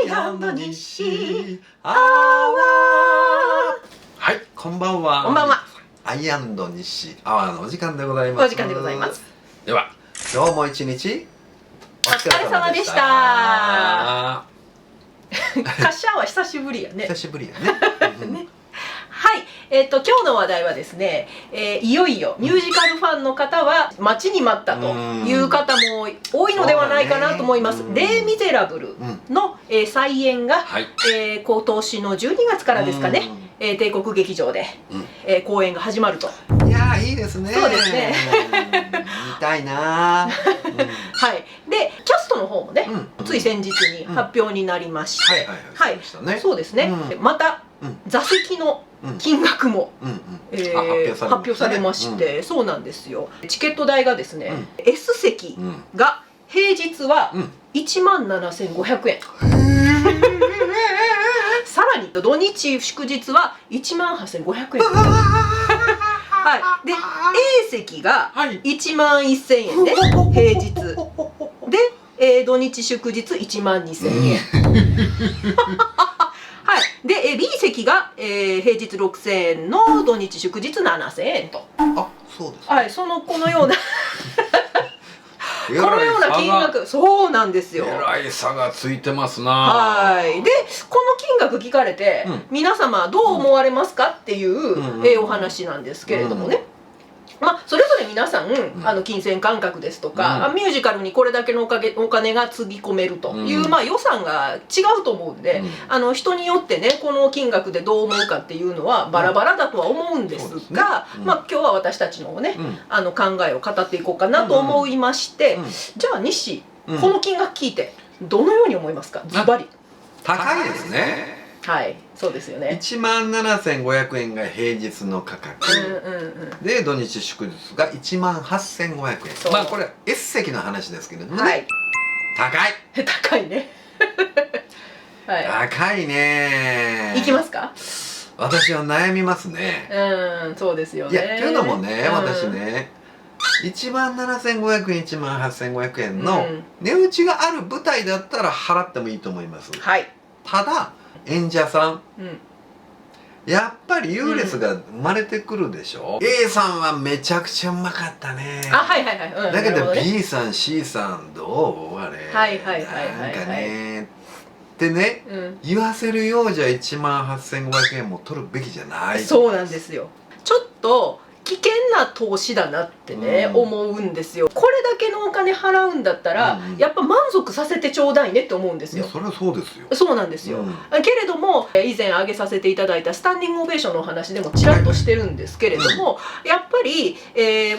イ西アワー。はい、こんばんは。こんばんは。アイ西アワーのお時間でございます。お時間でございます。では、今日も一日お疲れ様でした。カッシャーは久しぶりやね。久しぶりやね。ね。はい、今日の話題はですね、いよいよミュージカルファンの方は待ちに待ったという方も多いのではないかなと思います。レイ・ミゼラブルの、再演が、今年の12月からですかね、帝国劇場で、公演が始まると。いやー、いいですね。そうですね。見たいなー。はい。で、キャストの方もね、つい先日に発表になりまして、はい、そうですね。また座席の金額も発表されまして、そうなんですよ。チケット代がですね、S 席が平日は17,500円。さらに土日祝日は18,500円。はい。で A 席が11,000円で平日で、土日祝日12,000円。はい。で B 席が、平日6,000円の土日祝日7,000円と。あ、そうです。はい。このようなこのような金額、そうなんですよ。えらい差がついてますな。はい。でこの金額聞かれて、皆様どう思われますかっていう、お話なんですけれどもね。まあそれぞれ皆さん金銭感覚ですとか、ミュージカルにこれだけのお金がつぎ込めるという、予算が違うと思うんで、人によってねこの金額でどう思うかっていうのはバラバラだとは思うんですが、今日は私たちのね考えを語っていこうかなと思いまして、じゃあ西、この金額聞いてどのように思いますか？ズバリ。高いですね。はい、そうですよね。17,500円が平日の価格で、土日祝日が18,500円。まあこれ S 席の話ですけれどもね。高い。高いね。高いね。いきますか？私は悩みますね。そうですよね。いや、というのもね、私ね、17,500円、18,500円の値打ちがある舞台だったら払ってもいいと思います。はい。ただ演者さん、やっぱり優劣が生まれてくるでしょ。 A さんはめちゃくちゃうまかったね。だけど B さん C さんどうあれなんかねってね、言わせるようじゃ18,500円も取るべきじゃない。そうなんですよ。ちょっと危険な投資だなってね、思うんですよ。これだけのお金払うんだったら、やっぱ満足させてちょうだいねって思うんですよ。それはそうですよ。そうなんですよ。けれども以前挙げさせていただいたスタンディングオベーションのお話でもちらっとしてるんですけれども、やっぱり、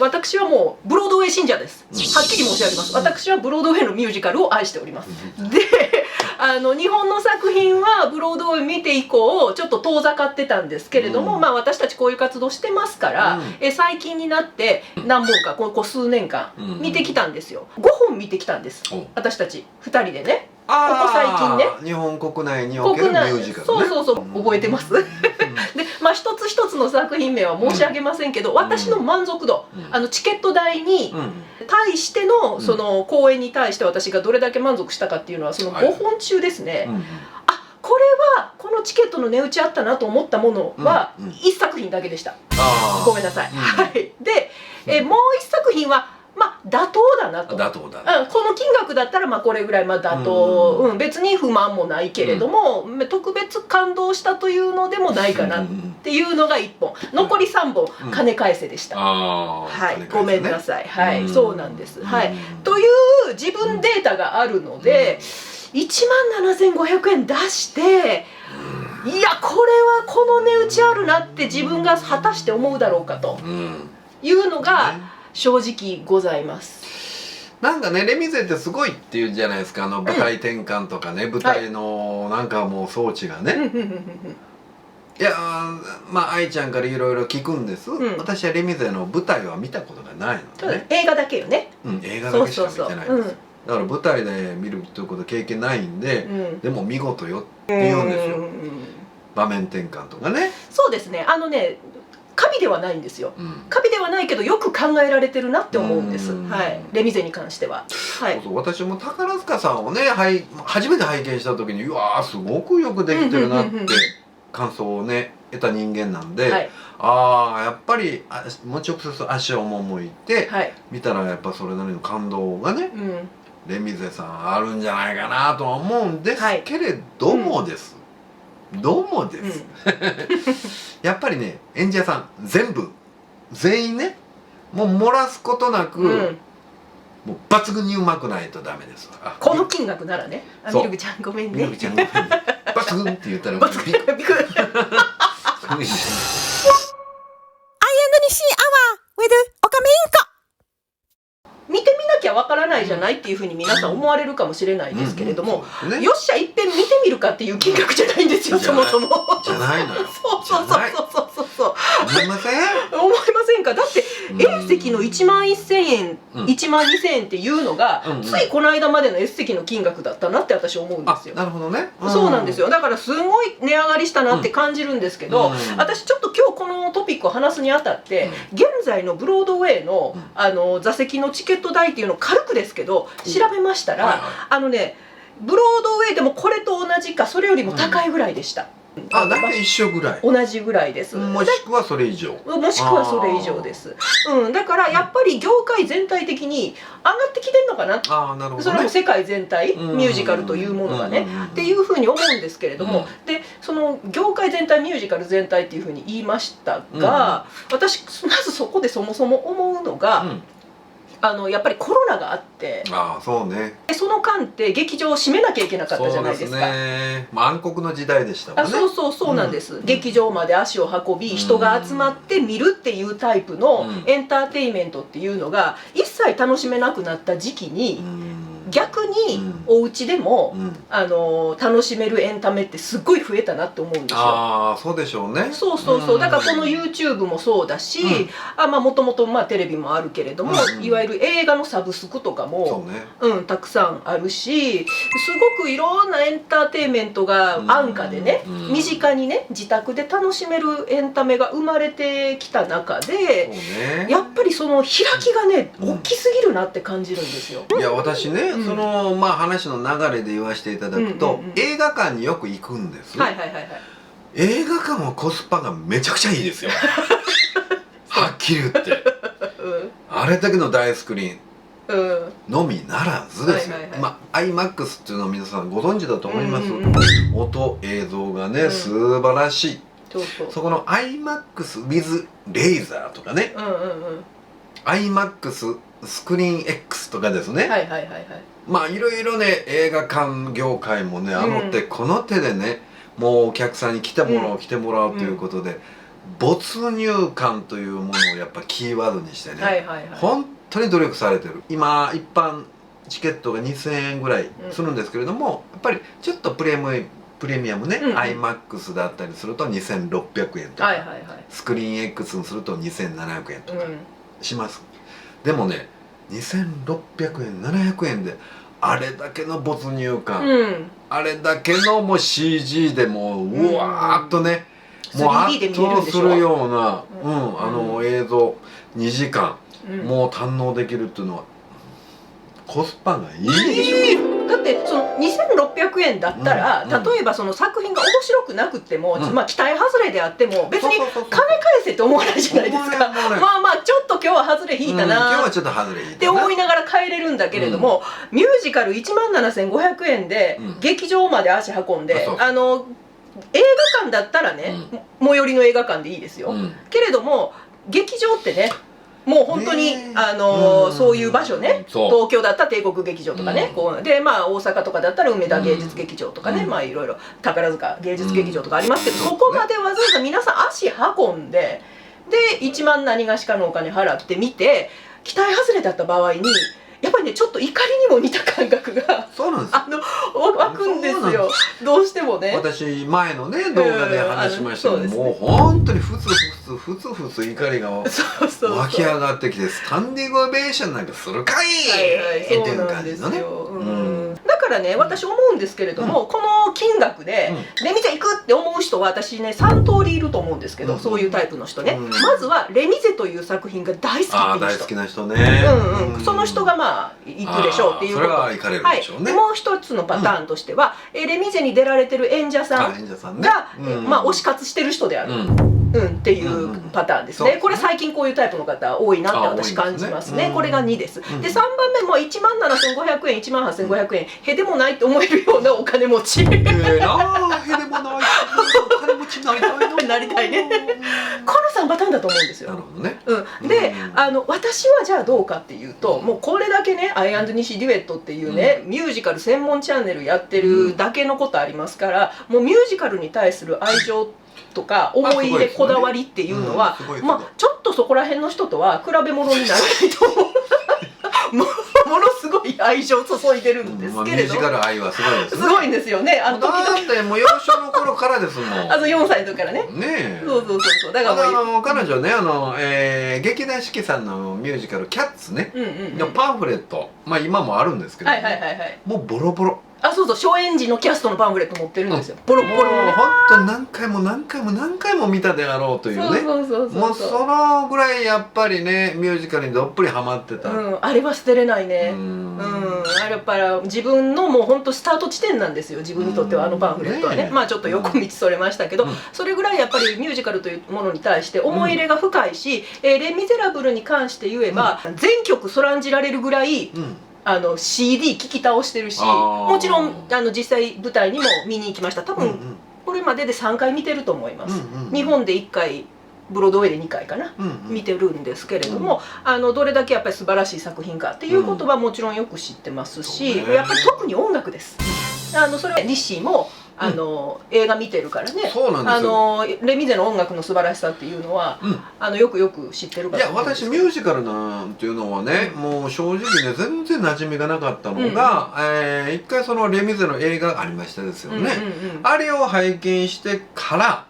私はもうブロードウェイ信者です。はっきり申し上げます。私はブロードウェイのミュージカルを愛しております。で日本の作品はブロードウェイ見て以降ちょっと遠ざかってたんですけれども、私たちこういう活動してますから、最近になって何本かここ数年間見てきたんですよ。5本見てきたんです。私たち2人でね。ここ最近ね。日本国内におけるミュージカルね。そう覚えてます。で一つ一つの作品名は申し上げませんけど、私の満足度、チケット代に対してのその公演に対して私がどれだけ満足したかっていうのはその5本中ですね。これはこのチケットの値打ちあったなと思ったものは1作品だけでした。ごめんなさい。で、もう1作品は妥当だなと。この金額だったらこれぐらい妥当、別に不満もないけれども、特別感動したというのでもないかなっていうのが1本。残り3本金返せでした。ごめんなさい。そうなんです。という自分データがあるので17,500円出して、いやこれはこの値打ちあるなって自分が果たして思うだろうかというのが正直ございます。なんかね、レミゼってすごいっていうじゃないですか。舞台転換とかね、舞台のなんかもう装置がね。いや愛ちゃんからいろいろ聞くんです。私はレミゼの舞台は見たことがないのでね。映画だけよね。映画だけしか見てないんです。だから舞台で見るということ経験ないんで、でも見事よって言うんですよ。場面転換とかね。そうですね。カビではないんですよ。カビではないけどよく考えられてるなって思うんです。はい、レミゼに関しては。はい。そうそう、私も宝塚さんをね、初めて拝見した時に、うわーすごくよくできてるなって感想をね得た人間なんで、はい、ああやっぱりもう直接足を赴いて、はい、見たらやっぱそれなりの感動がね、レミゼさんあるんじゃないかなとは思うんですけれどもです。どうもです、やっぱりね演者さん全員ねもう漏らすことなく、もう抜群にうまくないとダメですわ。この金額ならね。ミルクちゃんごめんね。ミルクちゃんごめんね。抜群って言ったら抜群。びっくり。西アワー with オカメインコ。見てみなきゃわからないじゃないっていうふうに皆さん思われるかもしれないですけれども、よっしゃいっぺん見てみるかっていう金額じゃないんですよ、そもそも。じゃないのよ。そう思いません？思いませんか？だって A 席の11000円、12000円っていうのがついこの間までの S 席の金額だったなって私思うんですよ。なるほどね。そうなんですよ。だからすごい値上がりしたなって感じるんですけど、私ちょっと今日このトピックを話すにあたって現在のブロードウェイの座席のチケット代っていうのを軽くですけど調べましたら、ブロードウェイでもこれと同じかそれよりも高いぐらいでした。大体一緒ぐらい。同じぐらいです。もしくはそれ以上。もしくはそれ以上です。だからやっぱり業界全体的に上がってきてんのかな。なるほどね。それも世界全体ミュージカルというものがねっていうふうに思うんですけれども、でその業界全体ミュージカル全体っていうふうに言いましたが、私まずそこでそもそも思うのが。やっぱりコロナがあって、そうね。その間って劇場を閉めなきゃいけなかったじゃないですか。そうですね。暗黒の時代でしたもんね。そうなんです。劇場まで足を運び、人が集まって見るっていうタイプのエンターテインメントっていうのが一切楽しめなくなった時期に。逆にお家でも楽しめるエンタメってすっごい増えたなって思うんですよ。そうでしょうね。そうだからこの YouTube もそうだし、もともとテレビもあるけれども、いわゆる映画のサブスクとかもたくさんあるし、すごくいろんなエンターテインメントが安価でね、身近にね自宅で楽しめるエンタメが生まれてきた中で、やっぱりその開きがね大きすぎるなって感じるんですよ。いや私ねその話の流れで言わせていただくと、映画館によく行くんです。映画館はコスパがめちゃくちゃいいですよ。はっきり言って、あれだけの大スクリーンのみならずですよ。IMAX っていうのは皆さんご存知だと思います。音映像がね素晴らしい。そこの IMAX with レーザーとかね、IMAXスクリーン X とかですね。いろいろね映画館業界もね手この手でねもうお客さんに来てもらうということで、没入感というものをやっぱキーワードにしてね本当に努力されてる。今一般チケットが2000円ぐらいするんですけれども、やっぱりちょっとプレミアムね、IMAX だったりすると2600円とか、スクリーン X にすると2700円とかします。でもね2600円700円であれだけの没入感、あれだけのもう CG でもうわーっとね、もう圧倒するような映像2時間もう堪能できるっていうのはコスパがいい。だってその2600円だったら、例えばその作品が面白くなくても、期待外れであっても別に金返せって思わないじゃないですか。ちょっと今日は外れ引いたなって思いながら帰れるんだけれども、ミュージカル17500円で劇場まで足運んで、映画館だったらね最寄りの映画館でいいですよ。けれども劇場ってねもう本当にそういう場所ね、東京だったら帝国劇場とかね、で大阪とかだったら梅田芸術劇場とかね、いろいろ宝塚芸術劇場とかありますけど、そこまでわざわざ皆さん足運んで1万何がしかのお金払って見て期待外れだった場合にやっぱりねちょっと怒りにも似た感覚が湧くんですよ。どうしてもね。私前のね動画で話しましたけど、もう本当にふつ怒りが湧き上がってきて、スタンディングオベーションなんかするかいっていう感じのね。だからね、私思うんですけれども、この金額でレミゼ行くって思う人は私ね3通りいると思うんですけど、そういうタイプの人ね、まずはレミゼという作品が大好きっていう人、大好きな人ね、その人がまあ行くでしょうっていうこと。それは行かれるでしょうね。もう一つのパターンとしては、レミゼに出られてる演者さんがまあ推し活してる人であるっていうパターンですね。これ最近こういうタイプの方多いなって私感じますね。これが2です。で3番目も1万7500円1万8500円へでもないって思えるようなお金持ち。へでもないお金持ちになりたいな。なりたいね。この3パターンだと思うんですよ。なるほどね。で私はじゃあどうかっていうと、もうこれだけね「アイ&ニシデュエット」っていうねミュージカル専門チャンネルやってるだけのことありますから、もうミュージカルに対する愛情とか思い入れこだわりっていうのはまあちょっとそこら辺の人とは比べ物にならないと思う。ものすごい愛情を注いでるんですけれど、ミュージカル愛はすごいですね。すごいんですよね。だってもう幼少の頃からですもん。4歳の時からね。ねえ。そうだから彼女ね劇団四季さんのミュージカル「キャッツ」ねのパンフレット、まあ今もあるんですけど、もうボロボロ。そう初演時のキャストのパンフレット持ってるんですよ。ボロボロ。もう本当何回も見たであろうというね。もうそのぐらいやっぱりねミュージカルにどっぷりハマってた。あれは捨てれないね。あれやっぱり自分のもう本当スタート地点なんですよ。自分にとってはパンフレットはね。まあちょっと横道それましたけど、それぐらいやっぱりミュージカルというものに対して思い入れが深いし、レ・ミゼラブルに関して言えば全曲そらんじられるぐらい。CD 聴き倒してるし、もちろん実際舞台にも見に行きました。多分これまでで3回見てると思います。日本で1回ブロードウェイで2回かな、見てるんですけれども、どれだけやっぱり素晴らしい作品かっていうことはもちろんよく知ってますし、やっぱり特に音楽です。それはリッシーも映画見てるからね。レ・ミゼの音楽の素晴らしさっていうのはよく知ってるから。いや私ミュージカルなんていうのはね、もう正直ね全然馴染みがなかったのが、一回そのレ・ミゼの映画がありましたですよね。あれを拝見してから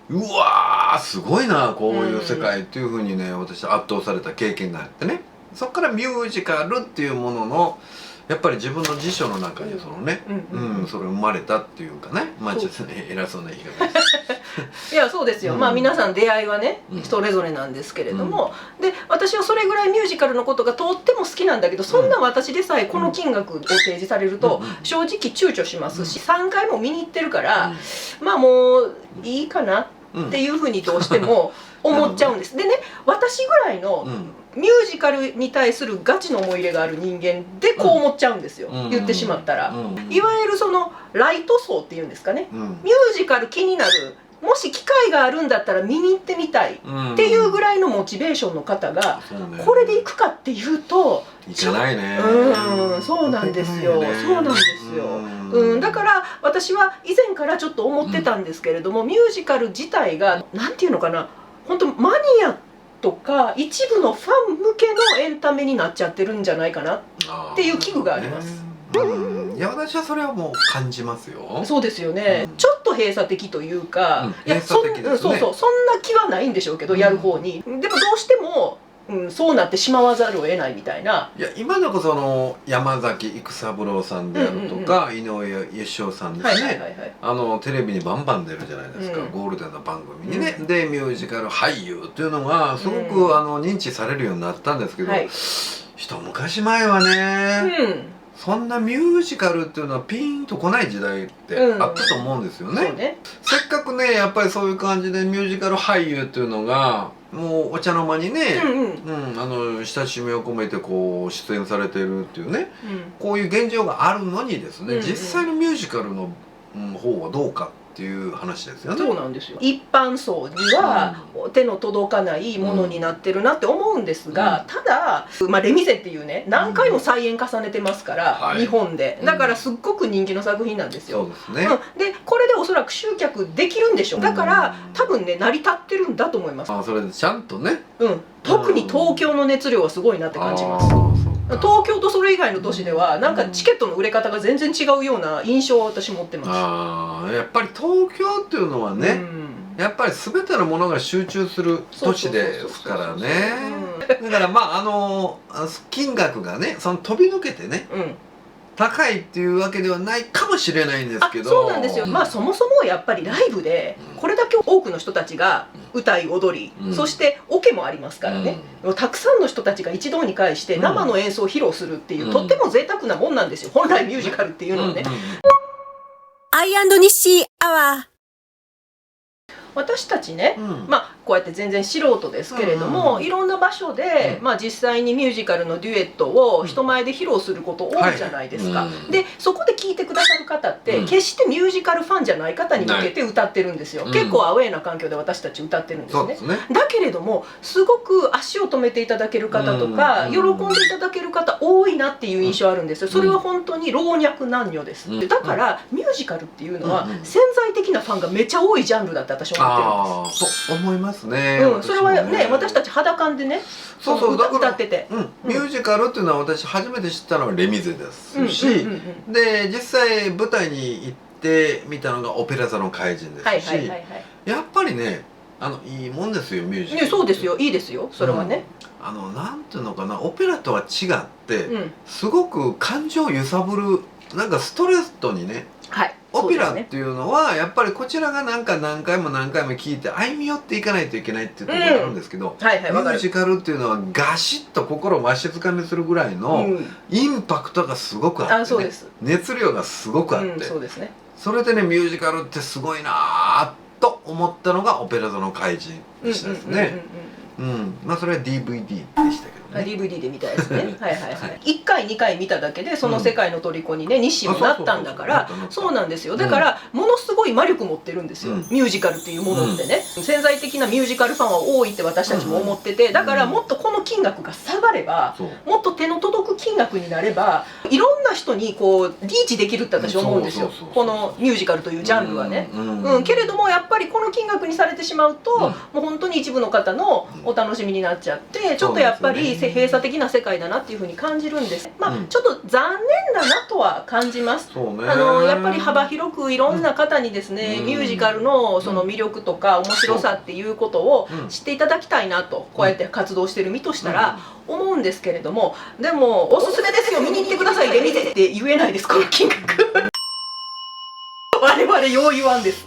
うわーすごいなこういう世界っていうふうにね私圧倒された経験があってね、そこからミュージカルっていうもののやっぱり自分の辞書の中にそのね、それ生まれたっていうかね、まあちょっとね偉そうな言い方です。いやそうですよ。まあ皆さん出会いはねそれぞれなんですけれども、で私はそれぐらいミュージカルのことがとっても好きなんだけど、そんな私でさえこの金額を提示されると正直躊躇しますし、3回も見に行ってるからまあもういいかなっていうふうにどうしても思っちゃうんです。でね、私ぐらいのミュージカルに対するガチの思い入れがある人間でこう思っちゃうんですよ、言ってしまったら。いわゆるそのライト層っていうんですかね、ミュージカル気になる、もし機会があるんだったら見に行ってみたいっていうぐらいのモチベーションの方がこれで行くかっていうといけないね。そうなんですよ。そうなんですよ。だから私は以前からちょっと思ってたんですけれども、ミュージカル自体がなんていうのかな、本当マニアとか一部のファン向けのエンタメになっちゃってるんじゃないかなっていう危惧があります。いや私はそれはもう感じますよ。そうですよね。ちょっと閉鎖的というか、いやそんな気はないんでしょうけど、やる方に。でもどうしてもそうなってしまわざるを得ないみたいな。いや今のこそ山崎育三郎さんであるとか井上芳雄さんですね、テレビにバンバン出るじゃないですか、ゴールデンな番組にね。でミュージカル俳優っていうのがすごく認知されるようになったんですけど、一昔前はね、そんなミュージカルっていうのはピーンと来ない時代ってあったと思うんですよね。せっかくねやっぱりそういう感じでミュージカル俳優っていうのがもうお茶の間にね親しみを込めてこう出演されてるっていうね、こういう現状があるのにですね、実際のミュージカルの方はどうかっていう話ですよね。そうなんですよ。一般層には手の届かないものになってるなって思うんですが、ただ、レ・ミゼっていうね何回も再演重ねてますから、日本でだからすっごく人気の作品なんですよ。でこれでおそらく集客できるんでしょう。だから多分ね成り立ってるんだと思います。それでちゃんとね、特に東京の熱量はすごいなって感じます。東京とそれ以外の都市ではなんかチケットの売れ方が全然違うような印象を私持ってます。やっぱり東京っていうのはね、やっぱり全てのものが集中する都市ですからね。だから金額がね飛び抜けてね、高いっていうわけではないかもしれないんですけど、そうなんですよ。まあそもそもやっぱりライブでこれだけ多くの人たちが歌い踊り、そしてオケもありますからね、たくさんの人たちが一堂に会して生の演奏を披露するっていう、とっても贅沢なもんなんですよ、本来ミュージカルっていうのはね。アイ&ニッシーアワー。私たちね、まあこうやって全然素人ですけれども、いろんな場所で、まあ実際にミュージカルのデュエットを人前で披露すること多いじゃないですか。でそこで聴いてくださる方って決してミュージカルファンじゃない方に向けて歌ってるんですよ。結構アウェーな環境で私たち歌ってるんですね。だけれどもすごく足を止めていただける方とか喜んでいただける方多いなっていう印象あるんですよ。それは本当に老若男女です。だからミュージカルっていうのは潜在的なファンがめちゃ多いジャンルだって私は思ってるんです。そう思いますね。それはね、私たち肌感でね、歌ってて、ミュージカルっていうのは私初めて知ったのはレミゼですし、で実際舞台に行ってみたのがオペラ座の怪人ですし、やっぱりねいいもんですよミュージカル。そうですよ、いいですよ、それはね。なんていうのかな、オペラとは違ってすごく感情を揺さぶる、なんかストレートにね。オペラっていうのはやっぱりこちらがなんか何回も何回も聞いて歩み寄っていかないといけないっていうところがあるんですけど、ミュージカルっていうのはガシッと心をわしづかみするぐらいのインパクトがすごくあってね、熱量がすごくあって、それでねミュージカルってすごいなと思ったのがオペラ座の怪人でしたですね。まあそれは DVD でしたけど。DVD で見たやつね。1回2回見ただけでその世界の虜にね日誌もなったんだから、そうなんですよ。だからものすごい魔力持ってるんですよ、ミュージカルっていうものってね。潜在的なミュージカルファンは多いって私たちも思ってて、だからもっとこの金額が下がれば、もっと手の届く金額になればいろんな人にこうリーチできるって私思うんですよ、このミュージカルというジャンルはね。けれどもやっぱりこの金額にされてしまうと、もう本当に一部の方のお楽しみになっちゃって、ちょっとやっぱり閉鎖的な世界だなっていうふうに感じるんです。まあちょっと残念だなとは感じます。やっぱり幅広くいろんな方にですね、ミュージカルのその魅力とか面白さっていうことを知っていただきたいなと、こうやって活動してる身としたら思うんですけれども、でもおすすめですよ、見に行ってください、レミゼって言えないです、この金額。我々よう言わんです。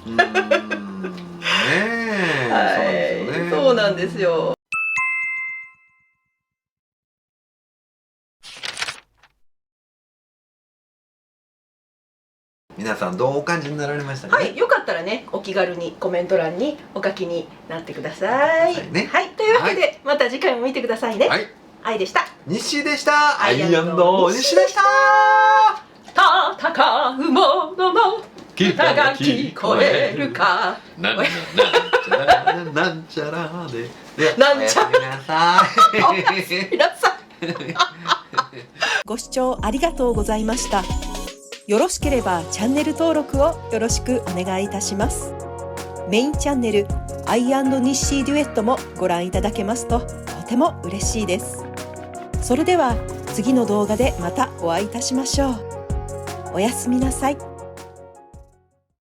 そうなんですよ。皆さんどうお感じになられましたか？よかったらね、お気軽にコメント欄にお書きになってください。というわけでまた次回も見てくださいね。愛でした。西でした。アイ&西でした。戦う者の歌が聞こえるか。なんちゃらで。なんちゃら。ご視聴ありがとうございました。よろしければチャンネル登録をよろしくお願いいたします。メインチャンネルアイ&ニッシーデュエットもご覧いただけますととても嬉しいです。それでは次の動画でまたお会いいたしましょう。おやすみなさい。